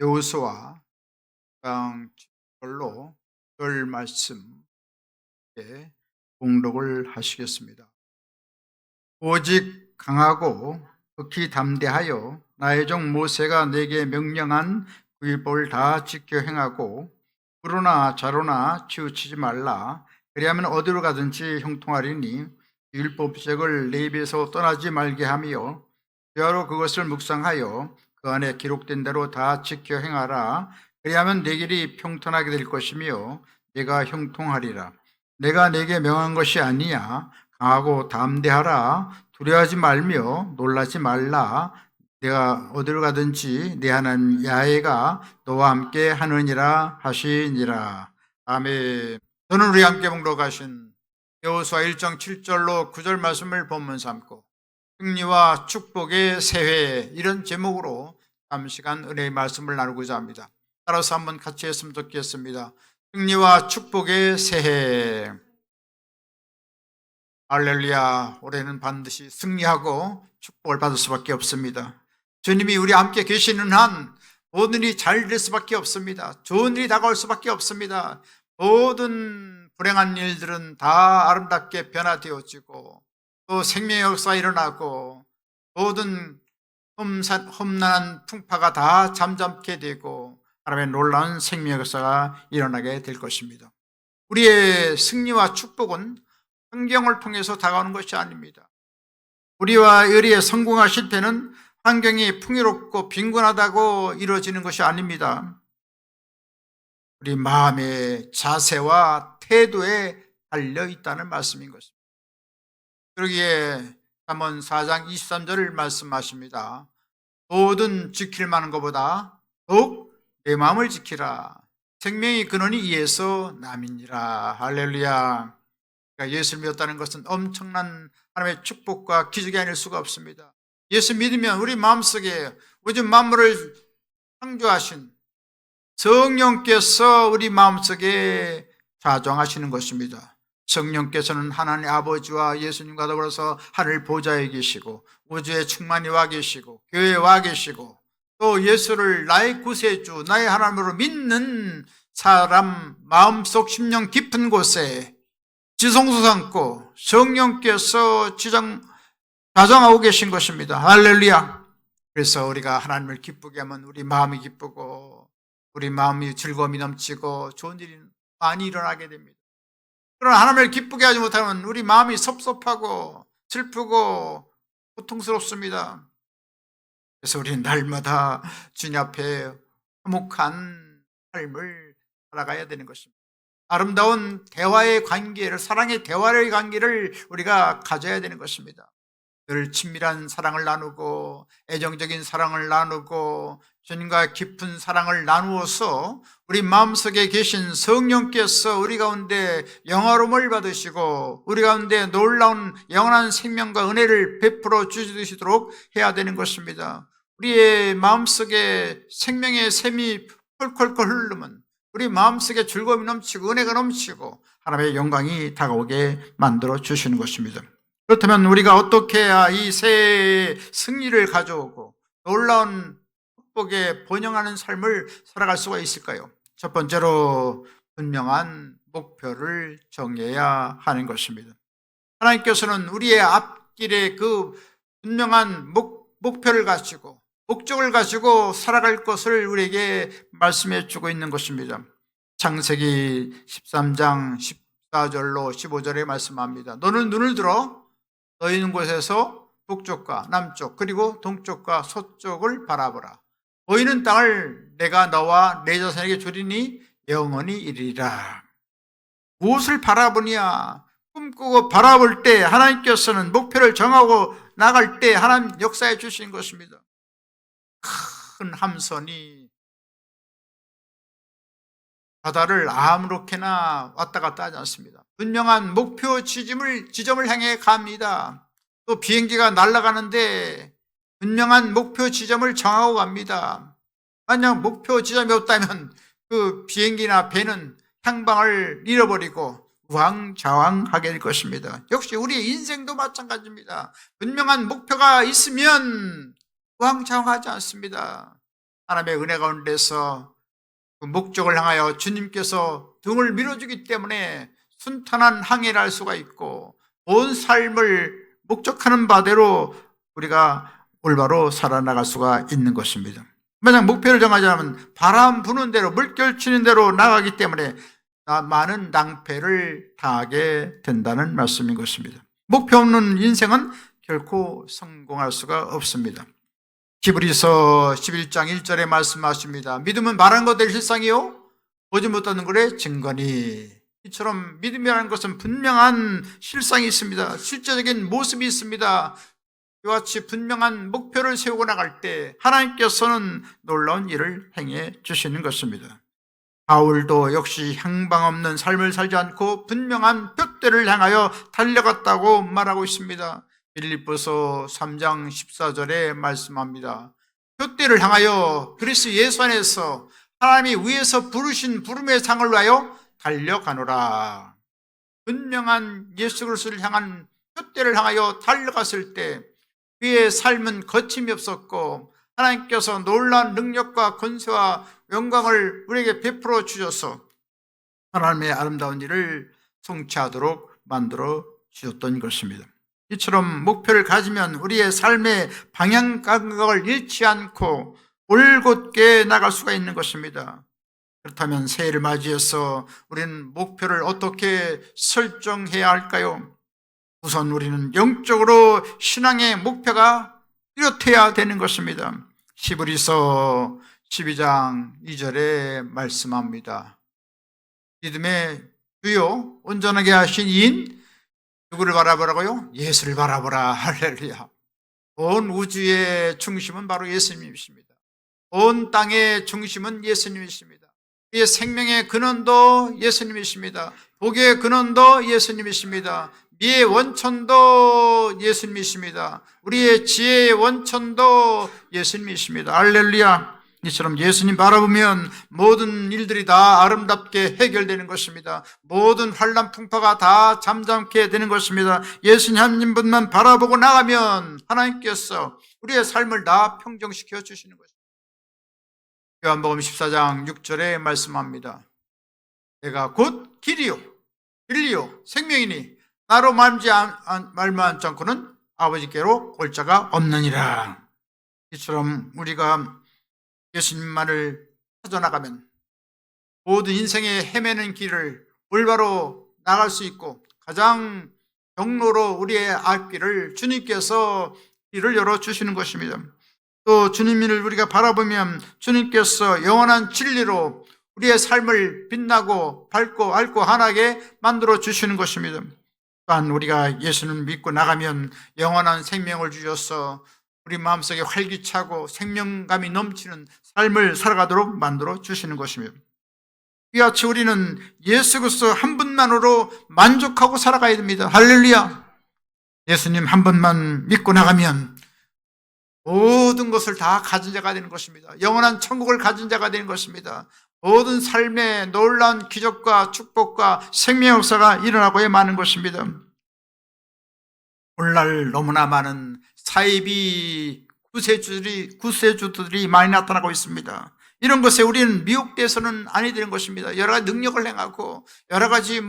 여호수아 6장 7절로 절 말씀에 봉독을 하시겠습니다. 오직 강하고 극히 담대하여 나의 종 모세가 내게 명령한 그 율법을 다 지켜 행하고 불우나 자로나 치우치지 말라. 그리하면 어디로 가든지 형통하리니 율법책을 내 입에서 떠나지 말게 하며 주야로 그것을 묵상하여 그 안에 기록된 대로 다 지켜 행하라. 그리하면 내 길이 평탄하게 될 것이며 내가 형통하리라. 내가 내게 명한 것이 아니야. 강하고 담대하라. 두려워하지 말며 놀라지 말라. 내가 어디로 가든지 내 하나님 야훼가 너와 함께 하느니라 하시니라. 아멘. 저는 우리 함께 봉독하신 여호수아 1장 7절로 9절 말씀을 본문 삼고 승리와 축복의 새해, 이런 제목으로 잠시간 은혜의 말씀을 나누고자 합니다. 따라서 한번 같이 했으면 좋겠습니다. 승리와 축복의 새해. 할렐루야. 올해는 반드시 승리하고 축복을 받을 수밖에 없습니다. 주님이 우리 함께 계시는 한 모든 일이 잘 될 수밖에 없습니다. 좋은 일이 다가올 수밖에 없습니다. 모든 불행한 일들은 다 아름답게 변화되어지고 또 생명의 역사가 일어나고 모든 험난한 풍파가 다 잠잠게 되고 하나님의 놀라운 생명의 역사가 일어나게 될 것입니다. 우리의 승리와 축복은 환경을 통해서 다가오는 것이 아닙니다. 우리와 의리에 성공하실 때는 환경이 풍요롭고 빈곤하다고 이루어지는 것이 아닙니다. 우리 마음의 자세와 태도에 달려 있다는 말씀인 것입니다. 그러기에 잠언 4장 23절을 말씀하십니다. 모든 지킬 만한 것보다 더욱 내 마음을 지키라. 생명의 근원이 이에서 남이니라. 할렐루야. 그러니까 예수를 믿었다는 것은 엄청난 하나님의 축복과 기적이 아닐 수가 없습니다. 예수 믿으면 우리 마음속에 우주 만물을 창조하신 성령께서 우리 마음속에 좌정하시는 것입니다. 성령께서는 하나님 아버지와 예수님과 더불어서 하늘 보좌에 계시고 우주에 충만히 와 계시고 교회에 와 계시고 또 예수를 나의 구세주, 나의 하나님으로 믿는 사람 마음속 심령 깊은 곳에 지성소 삼고 성령께서 좌정하고 계신 것입니다. 할렐루야. 그래서 우리가 하나님을 기쁘게 하면 우리 마음이 기쁘고 우리 마음이 즐거움이 넘치고 좋은 일이 많이 일어나게 됩니다. 그러나 하나님을 기쁘게 하지 못하면 우리 마음이 섭섭하고 슬프고 고통스럽습니다. 그래서 우리는 날마다 주님 앞에 화목한 삶을 살아가야 되는 것입니다. 아름다운 대화의 관계를, 사랑의 대화의 관계를 우리가 가져야 되는 것입니다. 늘 친밀한 사랑을 나누고 애정적인 사랑을 나누고 주님과 깊은 사랑을 나누어서 우리 마음속에 계신 성령께서 우리 가운데 영화로움을 받으시고 우리 가운데 놀라운 영원한 생명과 은혜를 베풀어 주시도록 해야 되는 것입니다. 우리의 마음속에 생명의 샘이 펄펄펄 흐르면 우리 마음속에 즐거움이 넘치고 은혜가 넘치고 하나님의 영광이 다가오게 만들어 주시는 것입니다. 그렇다면 우리가 어떻게 해야 이 새해의 승리를 가져오고 놀라운 축복에 번영하는 삶을 살아갈 수가 있을까요? 첫 번째로 분명한 목표를 정해야 하는 것입니다. 하나님께서는 우리의 앞길에 그 분명한 목표를 가지고 목적을 가지고 살아갈 것을 우리에게 말씀해 주고 있는 것입니다. 창세기 13장 14절로 15절에 말씀합니다. 너는 눈을 들어 너희 있는 곳에서 북쪽과 남쪽 그리고 동쪽과 서쪽을 바라보라. 보이는 땅을 내가 너와 내 자손에게 주리니 영원히 이르리라. 무엇을 바라보냐? 꿈꾸고 바라볼 때 하나님께서는 목표를 정하고 나갈 때 하나님 역사해 주신 것입니다. 큰 함선이 바다를 아무렇게나 왔다 갔다 하지 않습니다. 분명한 목표 지점을 향해 갑니다. 또 비행기가 날아가는데 분명한 목표 지점을 정하고 갑니다. 만약 목표 지점이 없다면 그 비행기나 배는 향방을 잃어버리고 우왕좌왕하게 될 것입니다. 역시 우리의 인생도 마찬가지입니다. 분명한 목표가 있으면 우왕좌왕하지 않습니다. 하나님의 은혜 가운데서 그 목적을 향하여 주님께서 등을 밀어주기 때문에 순탄한 항해를 할 수가 있고 온 삶을 목적하는 바대로 우리가 올바로 살아나갈 수가 있는 것입니다. 만약 목표를 정하지 않으면 바람 부는 대로 물결 치는 대로 나가기 때문에 많은 낭패를 당하게 된다는 말씀인 것입니다. 목표 없는 인생은 결코 성공할 수가 없습니다. 히브리서 11장 1절에 말씀하십니다. 믿음은 말한 것들 실상이요 보지 못하는 것의 증거니. 이처럼 믿음이라는 것은 분명한 실상이 있습니다. 실제적인 모습이 있습니다. 이와 같이 분명한 목표를 세우고 나갈 때 하나님께서는 놀라운 일을 행해 주시는 것입니다. 바울도 역시 향방 없는 삶을 살지 않고 분명한 둯대를 향하여 달려갔다고 말하고 있습니다. 빌립보서 3장 14절에 말씀합니다. 둯대를 향하여 그리스도 예수 안에서 하나님이 위에서 부르신 부름의 상을 위하여 달려가노라. 분명한 예수 그리스도를 향한 둯대를 향하여 달려갔을 때 그의 삶은 거침이 없었고 하나님께서 놀라운 능력과 권세와 영광을 우리에게 베풀어 주셔서 하나님의 아름다운 일을 성취하도록 만들어 주셨던 것입니다. 이처럼 목표를 가지면 우리의 삶의 방향 감각을 잃지 않고 올곧게 나갈 수가 있는 것입니다. 그렇다면 새해를 맞이해서 우리는 목표를 어떻게 설정해야 할까요? 우선 우리는 영적으로 신앙의 목표가 뚜렷해야 되는 것입니다. 히브리서 12장 2절에 말씀합니다. 믿음의 주요 온전하게 하신 이인 누구를 바라보라고요? 예수를 바라보라. 할렐루야. 온 우주의 중심은 바로 예수님이십니다. 온 땅의 중심은 예수님이십니다. 우리의 생명의 근원도 예수님이십니다. 복의 근원도 예수님이십니다. 미의 원천도 예수님이십니다. 우리의 지혜의 원천도 예수님이십니다. 할렐루야. 이처럼 예수님 바라보면 모든 일들이 다 아름답게 해결되는 것입니다. 모든 환난 풍파가 다 잠잠게 되는 것입니다. 예수님 한 분만 바라보고 나가면 하나님께서 우리의 삶을 다 평정시켜 주시는 것입니다. 요한복음 14장 6절에 말씀합니다. 내가 곧 길이요 진리요 생명이니 나로 말미암지 않고는 아버지께로 올 자가 없느니라. 이처럼 우리가 예수님만을 찾아나가면 모든 인생의 헤매는 길을 올바로 나갈 수 있고 가장 경로로 우리의 앞길을 주님께서 길을 열어주시는 것입니다. 또 주님을 우리가 바라보면 주님께서 영원한 진리로 우리의 삶을 빛나고 밝고 맑고 환하게 만들어 주시는 것입니다. 또한 우리가 예수님을 믿고 나가면 영원한 생명을 주셔서 우리 마음속에 활기차고 생명감이 넘치는 삶을 살아가도록 만들어 주시는 것입니다. 이와 같이 우리는 예수 그리스도 한 분만으로 만족하고 살아가야 됩니다. 할렐루야. 예수님 한 분만 믿고 나가면 모든 것을 다 가진 자가 되는 것입니다. 영원한 천국을 가진 자가 되는 것입니다. 모든 삶에 놀라운 기적과 축복과 생명 역사가 일어나고야 마는 것입니다. 오늘날 너무나 많은 사이비 구세주들이 많이 나타나고 있습니다. 이런 것에 우리는 미혹돼서는 아니 되는 것입니다. 여러 가지 능력을 행하고 여러 가지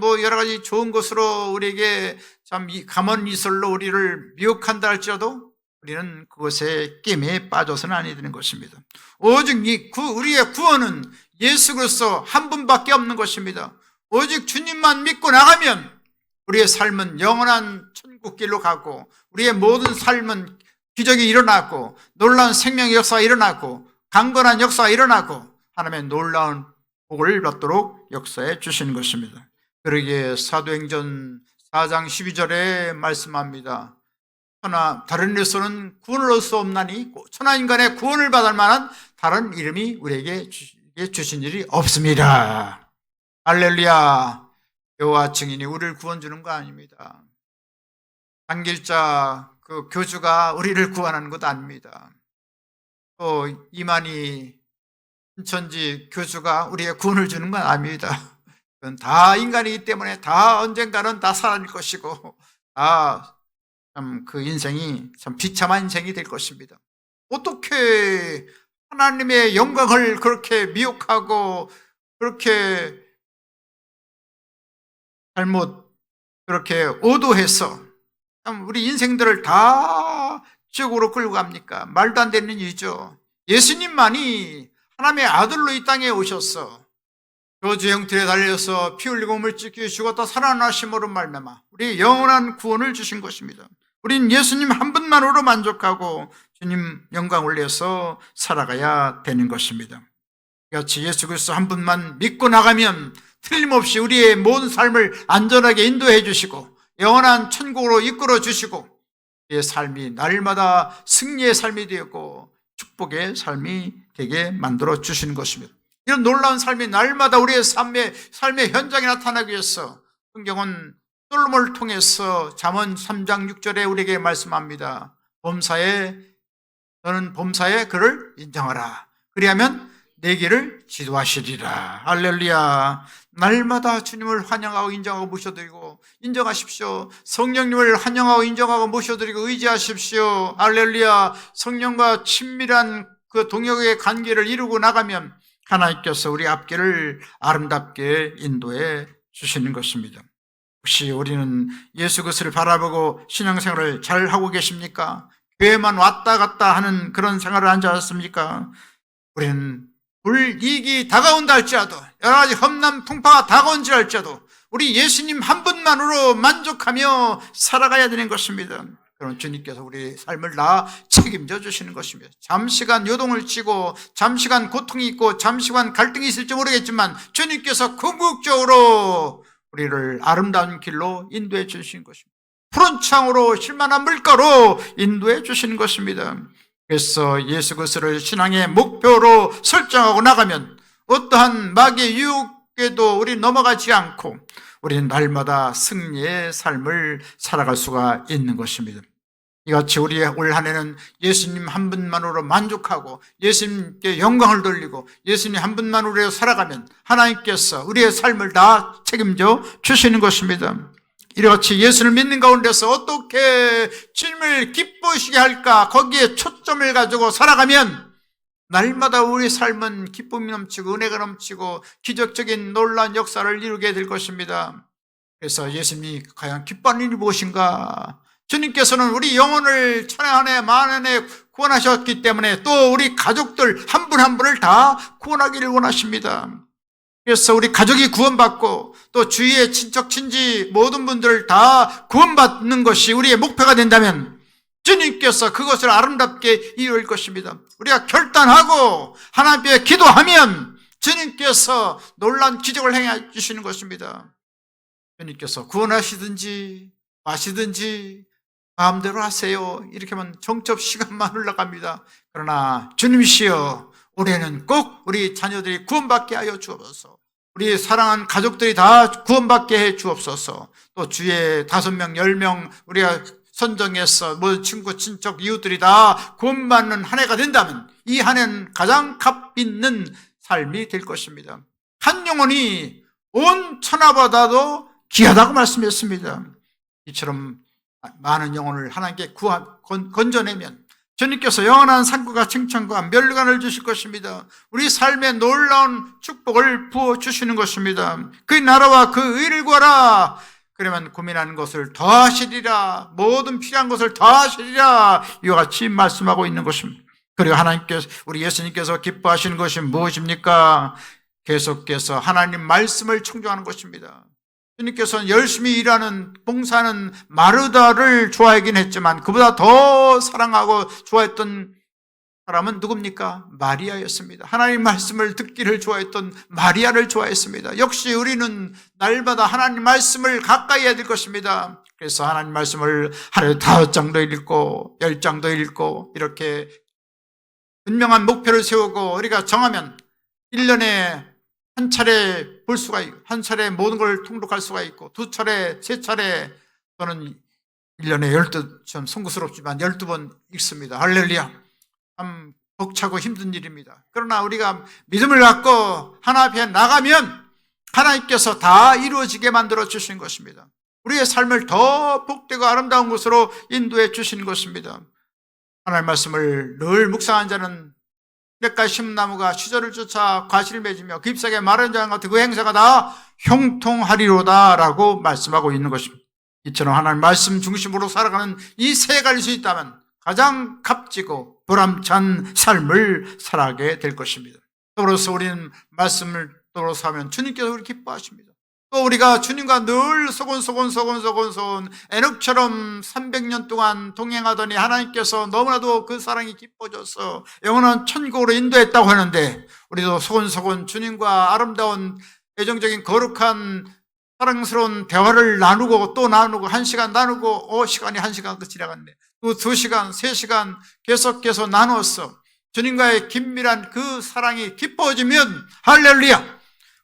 좋은 것으로 우리에게 참 감언이설로 우리를 미혹한다 할지라도 우리는 그것에 게임에 빠져서는 아니 되는 것입니다. 오직 우리의 구원은 예수 그리스도 한 분밖에 없는 것입니다. 오직 주님만 믿고 나가면 우리의 삶은 영원한 천국길로 가고 우리의 모든 삶은 기적이 일어나고 놀라운 생명의 역사가 일어나고 강건한 역사가 일어나고 하나님의 놀라운 복을 받도록 역사해 주시는 것입니다. 그러기에 사도행전 4장 12절에 말씀합니다. 다른 일에서는 구원을 얻을 수 없나니 천하인간의 구원을 받을 만한 다른 이름이 우리에게 주신 일이 없습니다. 할렐루야. 여호와 증인이 우리를 구원 주는 거 아닙니다. 단길자 그 교주가 우리를 구원하는 것도 아닙니다. 또 이만희 신천지 교주가 우리의 구원을 주는 건 아닙니다. 그건 다 인간이기 때문에 다 언젠가는 다 사라질 것이고 다 참 그 인생이 참 비참한 인생이 될 것입니다. 어떻게 하나님의 영광을 그렇게 미혹하고 그렇게 잘못 그렇게 오도해서 참 우리 인생들을 다 지옥으로 끌고 갑니까? 말도 안 되는 일이죠. 예수님만이 하나님의 아들로 이 땅에 오셔서 저주 형틀에 달려서 피 흘리고 몸을 찢겨 죽었다 살아나심으로 말미암아 우리 영원한 구원을 주신 것입니다. 우린 예수님 한 분만으로 만족하고 주님 영광을 위해서 살아가야 되는 것입니다. 같이 예수 그리스도 한 분만 믿고 나가면 틀림없이 우리의 모든 삶을 안전하게 인도해 주시고 영원한 천국으로 이끌어 주시고 우리의 삶이 날마다 승리의 삶이 되었고 축복의 삶이 되게 만들어 주시는 것입니다. 이런 놀라운 삶이 날마다 우리의 삶의 현장에 나타나기 위해서 성경은 솔로몬을 통해서 잠언 3장 6절에 우리에게 말씀합니다. 너는 범사에 그를 인정하라. 그리하면 내 길을 지도하시리라. 할렐루야. 날마다 주님을 환영하고 인정하고 모셔드리고 인정하십시오. 성령님을 환영하고 인정하고 모셔드리고 의지하십시오. 할렐루야. 성령과 친밀한 그 동역의 관계를 이루고 나가면 하나님께서 우리 앞길을 아름답게 인도해 주시는 것입니다. 혹시 우리는 예수 그리스도를 바라보고 신앙생활을 잘 하고 계십니까? 교회만 왔다 갔다 하는 그런 생활을 하지 않습니까? 우리는 불이익이 다가온다 할지라도 여러 가지 험난 풍파가 다가온지 할지라도 우리 예수님 한 분만으로 만족하며 살아가야 되는 것입니다. 그럼 주님께서 우리 삶을 다 책임져 주시는 것입니다. 잠시간 요동을 치고 잠시간 고통이 있고 잠시간 갈등이 있을지 모르겠지만 주님께서 궁극적으로 우리를 아름다운 길로 인도해 주시는 것입니다. 푸른 창으로 실만한 물가로 인도해 주시는 것입니다. 그래서 예수 그리스도를 신앙의 목표로 설정하고 나가면 어떠한 마귀의 유혹에도 우리 넘어가지 않고 우리는 날마다 승리의 삶을 살아갈 수가 있는 것입니다. 이같이 우리의 올 한 해는 예수님 한 분만으로 만족하고 예수님께 영광을 돌리고 예수님 한 분만으로 살아가면 하나님께서 우리의 삶을 다 책임져 주시는 것입니다. 이같이 예수를 믿는 가운데서 어떻게 주님을 기쁘시게 할까 거기에 초점을 가지고 살아가면 날마다 우리 삶은 기쁨이 넘치고 은혜가 넘치고 기적적인 놀라운 역사를 이루게 될 것입니다. 그래서 예수님이 과연 기뻐하는 일이 무엇인가? 주님께서는 우리 영혼을 천의 한 해 만 해에 구원하셨기 때문에 또 우리 가족들 한 분 한 분을 다 구원하기를 원하십니다. 그래서 우리 가족이 구원받고 또 주위의 친척 친지 모든 분들 다 구원받는 것이 우리의 목표가 된다면 주님께서 그것을 아름답게 이룰 것입니다. 우리가 결단하고 하나님 앞에 기도하면 주님께서 놀라운 기적을 행해 주시는 것입니다. 주님께서 구원하시든지 마시든지 마음대로 하세요. 이렇게 하면 정첩 시간만 흘러갑니다. 그러나 주님이시여 올해는 꼭 우리 자녀들이 구원받게 하여 주옵소서. 우리 사랑하는 가족들이 다 구원받게 해 주옵소서. 또 주위에 5명, 10명 우리가 선정해서 모든 친구, 친척, 이웃들이 다 구원받는 한 해가 된다면 이 한 해는 가장 값 있는 삶이 될 것입니다. 한 영혼이 온 천하보다도 귀하다고 말씀했습니다. 이처럼 많은 영혼을 하나님께 건져내면 주님께서 영원한 상급과 칭찬과 멸관을 주실 것입니다. 우리 삶에 놀라운 축복을 부어주시는 것입니다. 그 나라와 그 의를 구하라. 그러면 고민하는 것을 더하시리라. 모든 필요한 것을 더하시리라. 이와 같이 말씀하고 있는 것입니다. 그리고 하나님께서 우리 예수님께서 기뻐하시는 것이 무엇입니까? 계속해서 하나님 말씀을 청종하는 것입니다. 주님께서는 열심히 일하는 봉사하는 마르다를 좋아하긴 했지만 그보다 더 사랑하고 좋아했던 사람은 누굽니까? 마리아였습니다. 하나님 말씀을 듣기를 좋아했던 마리아를 좋아했습니다. 역시 우리는 날마다 하나님 말씀을 가까이 해야 될 것입니다. 그래서 하나님 말씀을 하루에 5장도 읽고 10장도 읽고 이렇게 분명한 목표를 세우고 우리가 정하면 1년에 한 차례 볼 수가 있고 한 차례 모든 걸 통독할 수가 있고 2차례, 3차례 또는 1년에 12, 좀 송구스럽지만 12번 읽습니다. 할렐루야. 참 벅차고 힘든 일입니다. 그러나 우리가 믿음을 갖고 하나님 앞에 나가면 하나님께서 다 이루어지게 만들어 주신 것입니다. 우리의 삶을 더 복되고 아름다운 곳으로 인도해 주시는 것입니다. 하나님의 말씀을 늘 묵상한 자는 몇 심나무가 시절을 쫓아 과실을 맺으며 그 잎사귀에 마른 장 같은 그 행사가 다 형통하리로다 라고 말씀하고 있는 것입니다. 이처럼 하나님 말씀 중심으로 살아가는 이 새해가 될 수 있다면 가장 값지고 보람찬 삶을 살아가게 될 것입니다. 더불어서 우리는 말씀을 더불어서 하면 주님께서 우리 기뻐하십니다. 또 우리가 주님과 늘 소곤소곤 에녹처럼 300년 동안 동행하더니 하나님께서 너무나도 그 사랑이 기뻐져서 영원한 천국으로 인도했다고 하는데, 우리도 소곤소곤 주님과 아름다운 애정적인 거룩한 사랑스러운 대화를 나누고 또 나누고 1시간 나누고 시간이 1시간 끝 지나갔네. 또 2시간 3시간 계속해서 나누었어. 주님과의 긴밀한 그 사랑이 기뻐지면 할렐루야,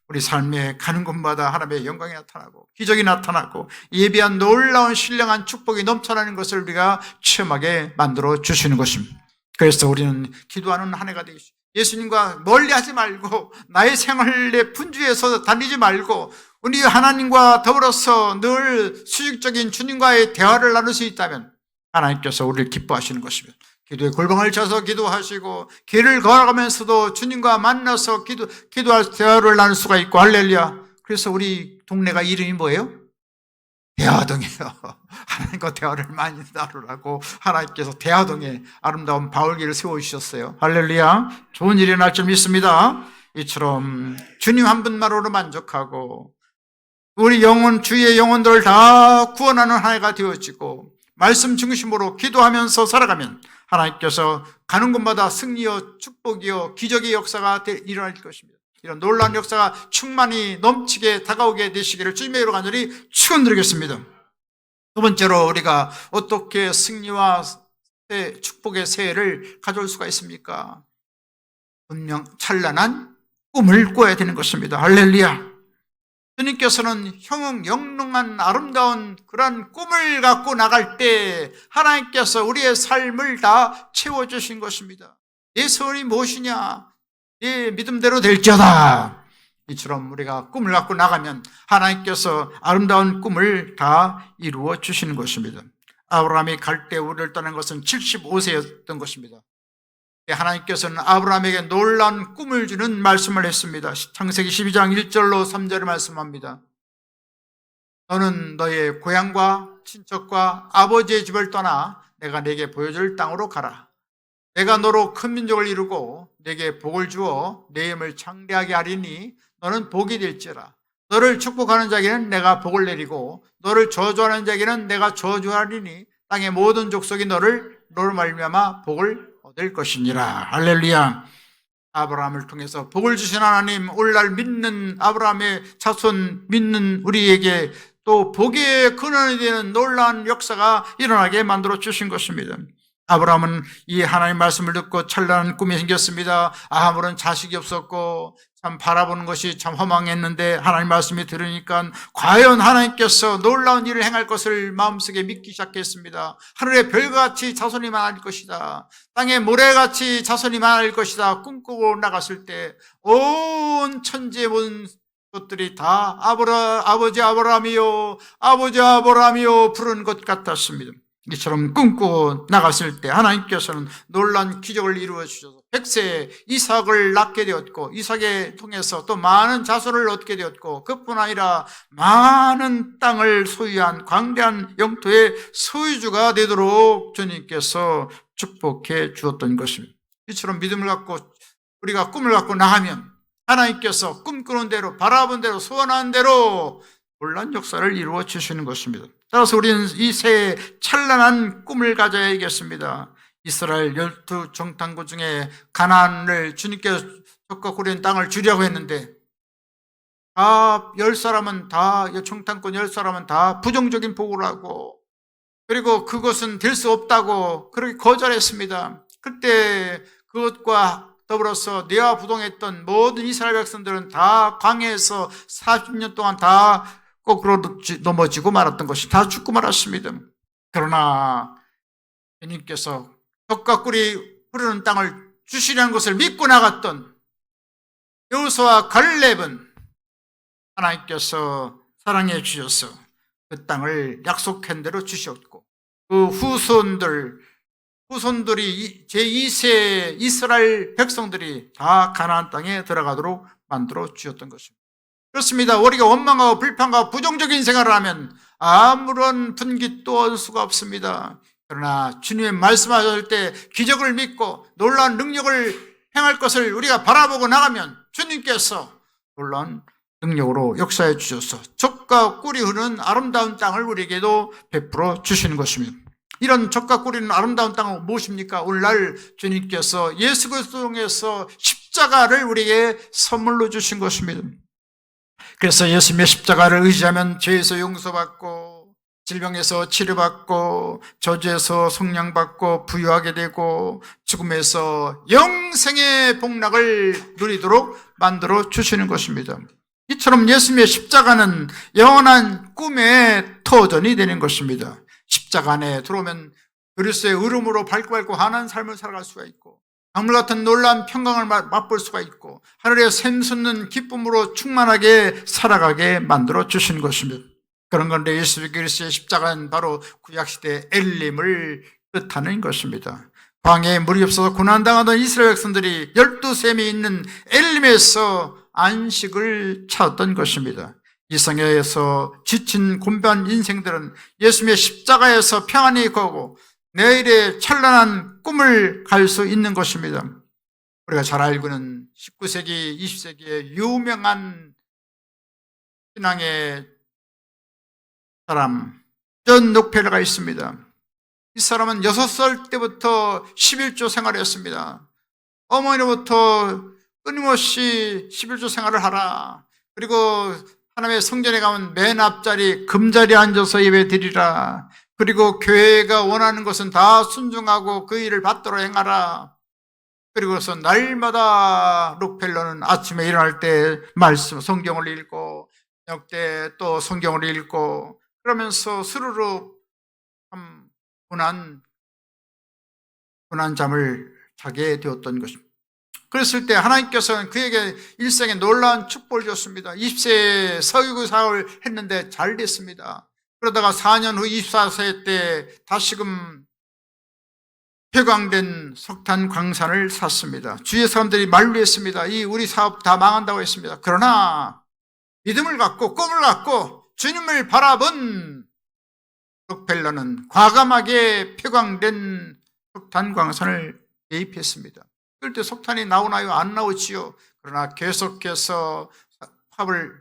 우리 삶에 가는 곳마다 하나님의 영광이 나타나고 기적이 나타나고 예비한 놀라운 신령한 축복이 넘쳐나는 것을 우리가 체험하게 만들어 주시는 것입니다. 그래서 우리는 기도하는 한 해가 되겠습니다. 예수님과 멀리하지 말고 나의 생활에 분주해서 다니지 말고 우리 하나님과 더불어서 늘 수직적인 주님과의 대화를 나눌 수 있다면 하나님께서 우리를 기뻐하시는 것입니다. 기도에 골방을 쳐서 기도하시고 길을 걸어가면서도 주님과 만나서 기도할 대화를 나눌 수가 있고 할렐루야. 그래서 우리 동네가 이름이 뭐예요? 대화동이에요. 하나님과 대화를 많이 나누라고 하나님께서 대화동에 아름다운 바울기를 세워주셨어요. 할렐루야. 좋은 일이 날 줄 믿습니다. 이처럼 주님 한 분만으로 만족하고 우리 영혼, 주의 영혼들을 다 구원하는 한 해가 되어지고 말씀 중심으로 기도하면서 살아가면 하나님께서 가는 곳마다 승리요 축복이요 기적의 역사가 일어날 것입니다. 이런 놀라운 역사가 충만히 넘치게 다가오게 되시기를 주님의 이름으로 간절히 축원드리겠습니다. 두 번째로 우리가 어떻게 승리와 축복의 새해를 가져올 수가 있습니까? 분명 찬란한 꿈을 꿔야 되는 것입니다. 할렐루야. 주님께서는 영롱한 아름다운 그런 꿈을 갖고 나갈 때 하나님께서 우리의 삶을 다 채워주신 것입니다. 내 소원이 무엇이냐? 내 믿음대로 될지어다. 이처럼 우리가 꿈을 갖고 나가면 하나님께서 아름다운 꿈을 다 이루어 주시는 것입니다. 아브라함이 갈대우를 떠난 것은 75세였던 것입니다. 하나님께서는 아브라함에게 놀라운 꿈을 주는 말씀을 했습니다. 창세기 12장 1절로 3절을 말씀합니다. 너는 너의 고향과 친척과 아버지의 집을 떠나 내가 내게 보여줄 땅으로 가라. 내가 너로 큰 민족을 이루고 내게 복을 주어 내 힘을 창대하게 하리니 너는 복이 될지라. 너를 축복하는 자에게는 내가 복을 내리고 너를 저주하는 자에게는 내가 저주하리니 땅의 모든 족속이 너로 말미암아 복을 얻을 것이니라. 할렐루야. 아브라함을 통해서 복을 주신 하나님, 오늘날 믿는 아브라함의 자손 믿는 우리에게 또 복의 근원이 되는 놀라운 역사가 일어나게 만들어 주신 것입니다. 아브라함은 이 하나님 말씀을 듣고 찬란한 꿈이 생겼습니다. 아무런 자식이 없었고 참 바라보는 것이 참 허망했는데 하나님 말씀이 들으니까 과연 하나님께서 놀라운 일을 행할 것을 마음속에 믿기 시작했습니다. 하늘의 별같이 자손이 많을 것이다. 땅에 모래같이 자손이 많을 것이다. 꿈꾸고 나갔을 때 온 천지의 모든 것들이 다 아버지 아브라함이요 아버지 아브라함이요 부른 것 같았습니다. 이처럼 꿈꾸고 나갔을 때 하나님께서는 놀라운 기적을 이루어 주셔서 100세에 이삭을 낳게 되었고 이삭에 통해서 또 많은 자손을 얻게 되었고 그뿐 아니라 많은 땅을 소유한 광대한 영토의 소유주가 되도록 주님께서 축복해 주었던 것입니다. 이처럼 믿음을 갖고 우리가 꿈을 갖고 나가면 하나님께서 꿈꾸는 대로 바라본 대로 소원한 대로 놀라운 역사를 이루어 주시는 것입니다. 따라서 우리는 이 새해 찬란한 꿈을 가져야겠습니다. 이스라엘 12 정탐구 중에 가나안을 주님께서 적과 고른 땅을 주려고 했는데 다 10사람은 다 정탐꾼 10사람은 다 부정적인 보고를 하고 그리고 그것은 될 수 없다고 그렇게 거절했습니다. 그때 그것과 더불어서 내와 부동했던 모든 이스라엘 백성들은 다 광야에서 40년 동안 다 거꾸로 넘어지고 말았던 것이 다 죽고 말았습니다. 그러나 주님께서 덕과 꿀이 흐르는 땅을 주시려는 것을 믿고 나갔던 여호수아와 갈렙은 하나님께서 사랑해 주셔서 그 땅을 약속한 대로 주셨고 그 후손들 후손들이 제2세 이스라엘 백성들이 다 가나안 땅에 들어가도록 만들어 주셨던 것입니다. 그렇습니다. 우리가 원망하고 불평하고 부정적인 생활을 하면 아무런 분깃도 얻을 수가 없습니다. 그러나 주님의 말씀하실 때 기적을 믿고 놀라운 능력을 행할 것을 우리가 바라보고 나가면 주님께서 놀라운 능력으로 역사해 주셔서 젖과 꿀이 흐르는 아름다운 땅을 우리에게도 베풀어 주시는 것입니다. 이런 젖과 꿀이 흐르는 아름다운 땅은 무엇입니까? 오늘날 주님께서 예수 그리스도 통해서 십자가를 우리에게 선물로 주신 것입니다. 그래서 예수님의 십자가를 의지하면 죄에서 용서받고 질병에서 치료받고 저주에서 속량받고 부유하게 되고 죽음에서 영생의 복락을 누리도록 만들어 주시는 것입니다. 이처럼 예수님의 십자가는 영원한 꿈의 터전이 되는 것입니다. 십자가 안에 들어오면 그리스도의 의름으로 밝고 환한 삶을 살아갈 수가 있고 강물 같은 놀라운 평강을 맛볼 수가 있고 하늘의 샘솟는 기쁨으로 충만하게 살아가게 만들어 주신 것입니다. 그런 건데 예수 그리스도의 십자가는 바로 구약시대 엘림을 뜻하는 것입니다. 광야에 물이 없어서 고난당하던 이스라엘 백성들이 12샘이 있는 엘림에서 안식을 찾았던 것입니다. 이 성경에서 지친 곤배한 인생들은 예수님의 십자가에서 평안히 거고 내일의 찬란한 꿈을 갈 수 있는 것입니다. 우리가 잘 알고 있는 19세기, 20세기의 유명한 신앙의 사람 존 록펠러가 있습니다. 이 사람은 6살 때부터 11조 생활을 했습니다. 어머니로부터 끊임없이 11조 생활을 하라. 그리고 하나님의 성전에 가면 맨 앞자리 금자리에 앉아서 예배 드리라. 그리고 교회가 원하는 것은 다 순종하고 그 일을 받도록 행하라. 그리고서 날마다 록펠러는 아침에 일어날 때 말씀, 성경을 읽고 저녁 때 또 성경을 읽고 그러면서 스르르 참 고난 잠을 자게 되었던 것입니다. 그랬을 때 하나님께서는 그에게 일생에 놀라운 축복을 줬습니다. 20세에 서기구 사업을 했는데 잘 됐습니다. 그러다가 4년 후 24세 때 다시금 폐광된 석탄 광산을 샀습니다. 주위의 사람들이 만류했습니다. 우리 사업 다 망한다고 했습니다. 그러나 믿음을 갖고 꿈을 갖고 주님을 바라본 록펠러는 과감하게 폐광된 석탄 광산을 매입했습니다. 그럴 때 석탄이 나오나요? 안 나오지요. 그러나 계속해서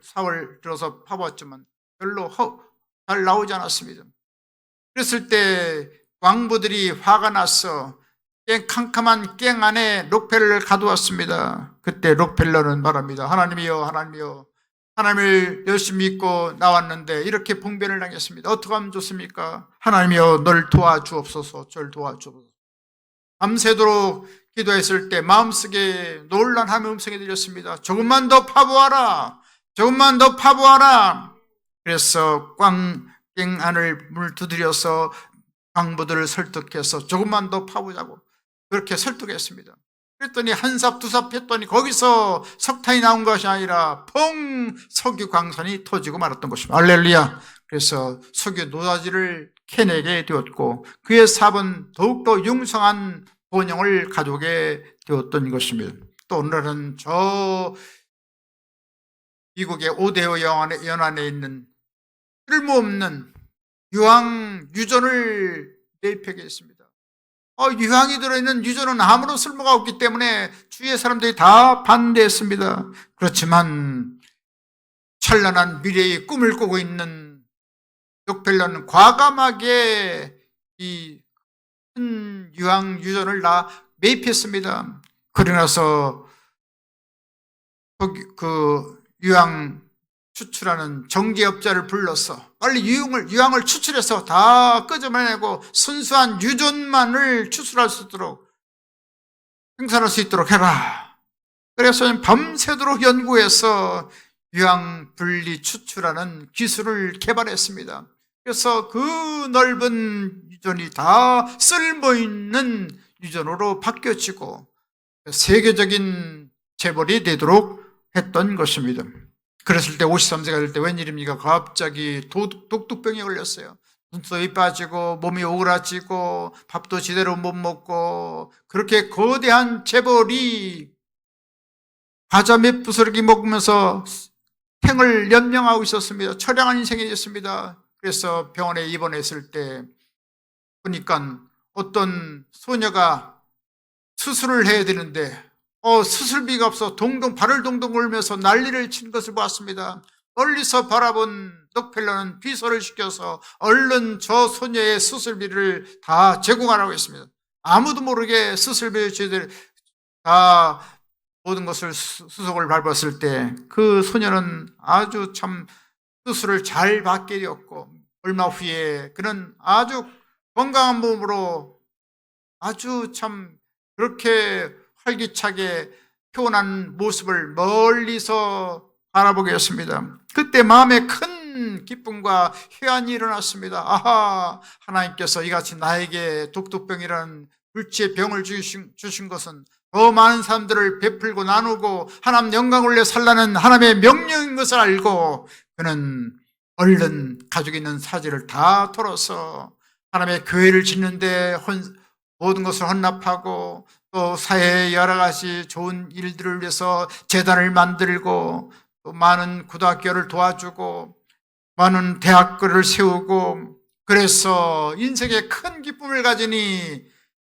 사월 들어서 파봤지만 별로 잘 나오지 않았습니다. 그랬을 때 광부들이 화가 나서 캄캄한 깽 안에 록펠러를 가두었습니다. 그때 록펠러는 말합니다. 하나님이여, 하나님이여, 하나님을 열심히 믿고 나왔는데 이렇게 봉변을 당했습니다. 어떻게 하면 좋습니까? 하나님이여, 널 도와주옵소서, 절 도와주옵소서. 밤새도록 기도했을 때 마음속에 놀란 하나님의 음성이 들렸습니다. 조금만 더 파보아라, 조금만 더 파보아라. 그래서 깽 안을 물 두드려서 광부들을 설득해서 조금만 더 파보자고 그렇게 설득했습니다. 그랬더니 한 삽 두 삽 했더니 거기서 석탄이 나온 것이 아니라 펑 석유 광산이 터지고 말았던 것입니다. 할렐루야. 그래서 석유 노다지를 캐내게 되었고 그의 삽은 더욱더 융성한 번영을 가져오게 되었던 것입니다. 또 오늘은 저 미국의 오데오 연안에 있는 쓸모없는 유황 유전을 매입하게 했습니다. 유황이 들어있는 유전은 아무런 쓸모가 없기 때문에 주위의 사람들이 다 반대했습니다. 그렇지만 찬란한 미래의 꿈을 꾸고 있는 록펠러는 과감하게 이 큰 유황 유전을 다 매입했습니다. 그러나서 그 유황 추출하는 정제업자를 불러서 빨리 유황을 추출해서 다 끄집어내고 순수한 유전만을 추출할 수 있도록 생산할 수 있도록 해라. 그래서 밤새도록 연구해서 유황 분리 추출하는 기술을 개발했습니다. 그래서 그 넓은 유전이 다 쓸모있는 유전으로 바뀌어지고 세계적인 재벌이 되도록 했던 것입니다. 그랬을 때 53세가 될 때 웬일입니까? 갑자기 독두병에 걸렸어요. 눈썹이 빠지고 몸이 오그라지고 밥도 제대로 못 먹고 그렇게 거대한 재벌이 과자 몇 부스러기 먹으면서 생을 연명하고 있었습니다. 처량한 인생이었습니다. 그래서 병원에 입원했을 때 보니까 어떤 소녀가 수술을 해야 되는데 수술비가 없어 발을 동동 걸면서 난리를 치는 것을 보았습니다. 멀리서 바라본 록펠러는 비서를 시켜서 얼른 저 소녀의 수술비를 다 제공하라고 했습니다. 아무도 모르게 수술비를 제대로 다 모든 것을 수속을 밟았을 때 그 소녀는 아주 참 수술을 잘 받게 되었고 얼마 후에 그는 아주 건강한 몸으로 아주 참 그렇게 활기차게 표현한 모습을 멀리서 바라보게 했습니다. 그때 마음에 큰 기쁨과 회한이 일어났습니다. 아하, 하나님께서 이같이 나에게 독독병이라는 불치의 병을 주신 것은 더 많은 사람들을 베풀고 나누고 하나님 영광을 올려 살라는 하나님의 명령인 것을 알고 그는 얼른 가지고 있는 사지를 다 털어서 하나님의 교회를 짓는데 모든 것을 헌납하고 또 사회의 여러 가지 좋은 일들을 위해서 재단을 만들고 또 많은 고등학교를 도와주고 많은 대학교를 세우고 그래서 인생에 큰 기쁨을 가지니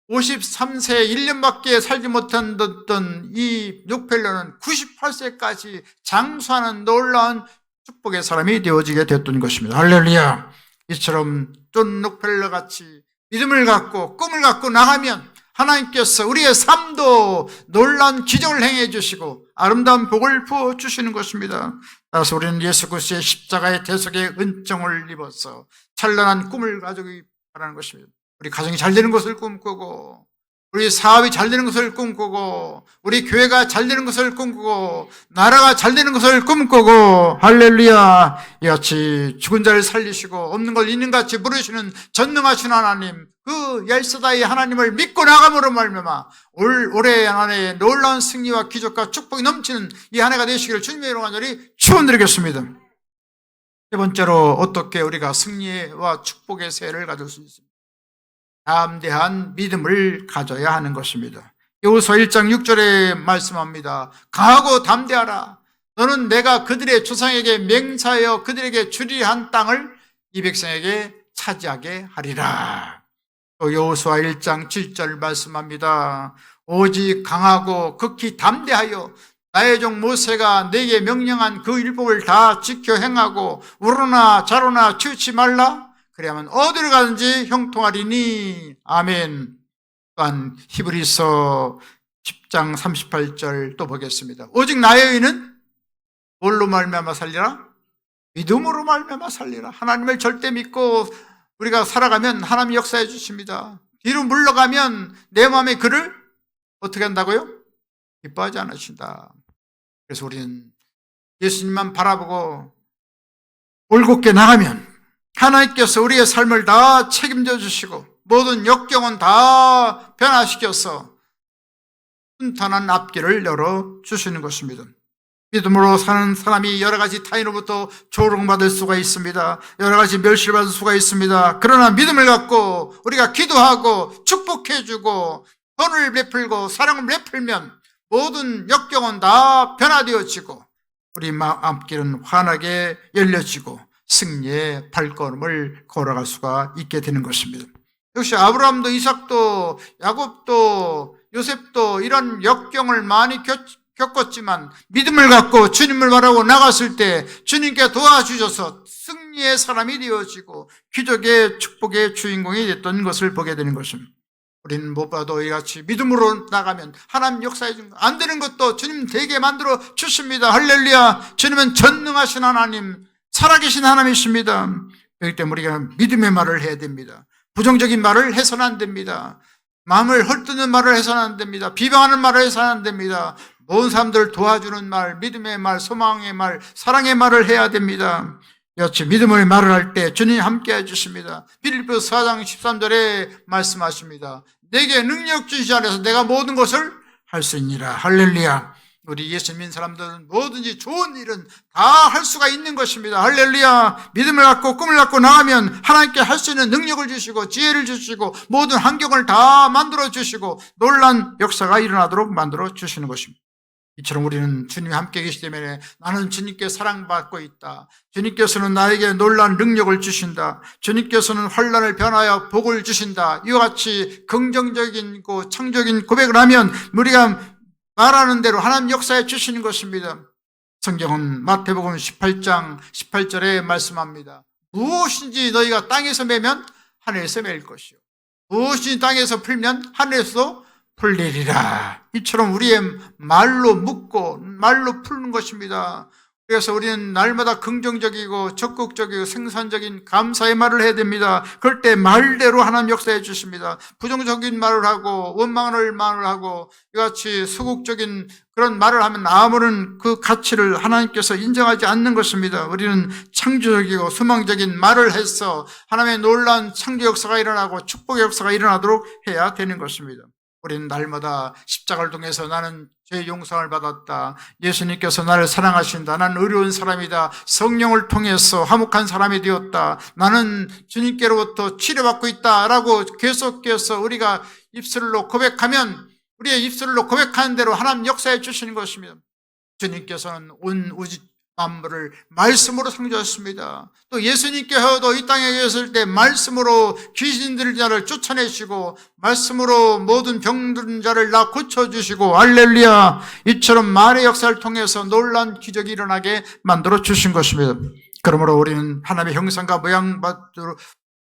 53세 1년밖에 살지 못했던 이 록펠러는 98세까지 장수하는 놀라운 축복의 사람이 되어지게 됐던 것입니다. 할렐루야. 이처럼 존 록펠러 같이 믿음을 갖고 꿈을 갖고 나가면 하나님께서 우리의 삶도 놀라운 기적을 행해 주시고 아름다운 복을 부어 주시는 것입니다. 따라서 우리는 예수 그리스도의 십자가의 대속의 은총을 입어서 찬란한 꿈을 가지기 바라는 것입니다. 우리 가정이 잘 되는 것을 꿈꾸고 우리 사업이 잘 되는 것을 꿈꾸고 우리 교회가 잘 되는 것을 꿈꾸고 나라가 잘 되는 것을 꿈꾸고 할렐루야. 이같이 죽은 자를 살리시고 없는 걸 있는 같이 부르시는 전능하신 하나님 그 엘사다의 하나님을 믿고 나감으로 말미암아 올해 한 해에 놀라운 승리와 기적과 축복이 넘치는 이 한 해가 되시기를 주님의 이름으로 간절히 축원드리겠습니다. 세 번째로 어떻게 우리가 승리와 축복의 새해를 가질 수 있습니까? 담대한 믿음을 가져야 하는 것입니다. 여호수아 1장 6절에 말씀합니다. 강하고 담대하라. 너는 내가 그들의 조상에게 맹세하여 그들에게 주리라 한 땅을 이 백성에게 차지하게 하리라. 또 여호수아 1장 7절 말씀합니다. 오직 강하고 극히 담대하여 나의 종 모세가 내게 명령한 그 율법을 다 지켜 행하고 우로나 좌로나 치우치 말라. 그래야만 어디를 가든지 형통하리니. 아멘. 또한 히브리서 10장 38절 또 보겠습니다. 오직 나의 의는 뭘로 말미암아 살리라? 믿음으로 말미암아 살리라. 하나님을 절대 믿고 우리가 살아가면 하나님이 역사해 주십니다. 뒤로 물러가면 내 마음에 그를 어떻게 한다고요? 기뻐하지 않으신다. 그래서 우리는 예수님만 바라보고 올곧게 나가면 하나님께서 우리의 삶을 다 책임져 주시고 모든 역경은 다 변화시켜서 순탄한 앞길을 열어주시는 것입니다. 믿음으로 사는 사람이 여러 가지 타인으로부터 조롱받을 수가 있습니다. 여러 가지 멸시받을 수가 있습니다. 그러나 믿음을 갖고 우리가 기도하고 축복해주고 돈을 베풀고 사랑을 베풀면 모든 역경은 다 변화되어지고 우리 앞길은 환하게 열려지고 승리의 발걸음을 걸어갈 수가 있게 되는 것입니다. 역시 아브라함도 이삭도 야곱도 요셉도 이런 역경을 많이 겪었지만 믿음을 갖고 주님을 바라고 나갔을 때 주님께 도와주셔서 승리의 사람이 되어지고 기적의 축복의 주인공이 됐던 것을 보게 되는 것입니다. 우리는 무엇보다도 이같이 믿음으로 나가면 하나님 역사해 준 것, 안 되는 것도 주님 되게 만들어 주십니다. 할렐루야. 주님은 전능하신 하나님, 살아계신 하나님이십니다. 그렇기 때문에 우리가 믿음의 말을 해야 됩니다. 부정적인 말을 해서는 안 됩니다. 마음을 헐뜯는 말을 해서는 안 됩니다. 비방하는 말을 해서는 안 됩니다. 모든 사람들을 도와주는 말, 믿음의 말, 소망의 말, 사랑의 말을 해야 됩니다. 여치 믿음의 말을 할 때 주님이 함께 해주십니다. 빌립보서 4장 13절에 말씀하십니다. 내게 능력 주시지 않아서 내가 모든 것을 할 수 있니라. 할렐루야. 우리 예수 믿는 사람들은 뭐든지 좋은 일은 다 할 수가 있는 것입니다. 할렐루야. 믿음을 갖고 꿈을 갖고 나가면 하나님께 할 수 있는 능력을 주시고 지혜를 주시고 모든 환경을 다 만들어 주시고 놀란 역사가 일어나도록 만들어 주시는 것입니다. 이처럼 우리는 주님이 함께 계시기 때문에 나는 주님께 사랑받고 있다. 주님께서는 나에게 놀라운 능력을 주신다. 주님께서는 환난을 변하여 복을 주신다. 이와 같이 긍정적인 창조적인 고백을 하면 우리가 말하는 대로 하나님 역사에 주시는 것입니다. 성경은 마태복음 18장 18절에 말씀합니다. 무엇인지 너희가 땅에서 매면 하늘에서 매일 것이요 무엇인지 땅에서 풀면 하늘에서 풀리리라. 이처럼 우리의 말로 묻고 말로 푸는 것입니다. 그래서 우리는 날마다 긍정적이고 적극적이고 생산적인 감사의 말을 해야 됩니다. 그럴 때 말대로 하나님 역사해 주십니다. 부정적인 말을 하고 원망을 말을 하고 이같이 소극적인 그런 말을 하면 아무런 그 가치를 하나님께서 인정하지 않는 것입니다. 우리는 창조적이고 소망적인 말을 해서 하나님의 놀라운 창조 역사가 일어나고 축복의 역사가 일어나도록 해야 되는 것입니다. 우리는 날마다 십자가를 통해서 나는 죄의 용서를 받았다. 예수님께서 나를 사랑하신다. 나는 의로운 사람이다. 성령을 통해서 화목한 사람이 되었다. 나는 주님께로부터 치료받고 있다. 라고 계속해서 우리가 입술로 고백하면 우리의 입술로 고백하는 대로 하나님 역사해 주시는 것입니다. 주님께서는 온 우주 만물을 말씀으로 창조하셨습니다. 또 예수님께서도 이 땅에 계실 때 말씀으로 귀신들 자를 쫓아내시고 말씀으로 모든 병든 자를 다 고쳐주시고 할렐루야. 이처럼 말의 역사를 통해서 놀라운 기적이 일어나게 만들어 주신 것입니다. 그러므로 우리는 하나님의 형상과 모양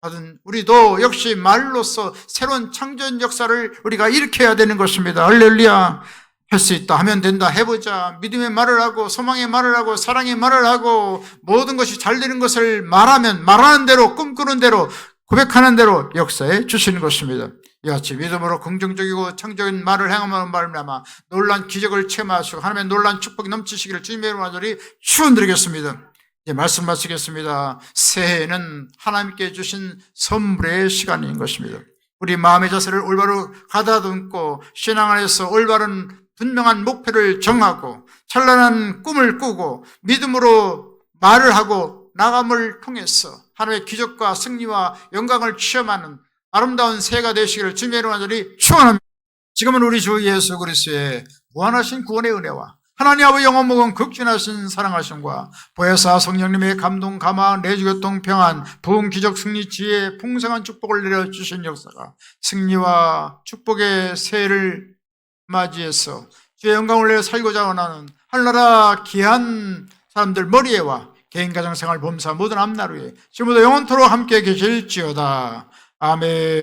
받은 우리도 역시 말로서 새로운 창조의 역사를 우리가 일으켜야 되는 것입니다. 할렐루야. 할 수 있다 하면 된다 해보자. 믿음의 말을 하고 소망의 말을 하고 사랑의 말을 하고 모든 것이 잘 되는 것을 말하면 말하는 대로 꿈꾸는 대로 고백하는 대로 역사해 주시는 것입니다. 이같이 믿음으로 긍정적이고 창조적인 말을 행함으로 말미암아 놀란 기적을 체험하시고 하나님의 놀란 축복이 넘치시기를 주님의 이름으로 간절히 축원드리겠습니다. 이제 말씀 마치겠습니다. 새해는 하나님께 주신 선물의 시간인 것입니다. 우리 마음의 자세를 올바로 가다듬고 신앙 안에서 올바른 분명한 목표를 정하고 찬란한 꿈을 꾸고 믿음으로 말을 하고 나감을 통해서 하나님의 기적과 승리와 영광을 체험하는 아름다운 새해가 되시기를 주님의 이름으로 간절히 축원합니다. 지금은 우리 주 예수 그리스도의 무한하신 구원의 은혜와 하나님 아버지 영원무궁 극진하신 사랑하심과 보혜사 성령님의 감동 감화 내주교통 평안 부흥 기적 승리 지혜 풍성한 축복을 내려주신 역사가 승리와 축복의 새해를 맞이해서 주의 영광을 내어 살고자 원하는 하늘나라 귀한 사람들 머리에와 개인 가정생활 범사 모든 앞나루에 지금부터 영원토록 함께 계실지어다. 아멘.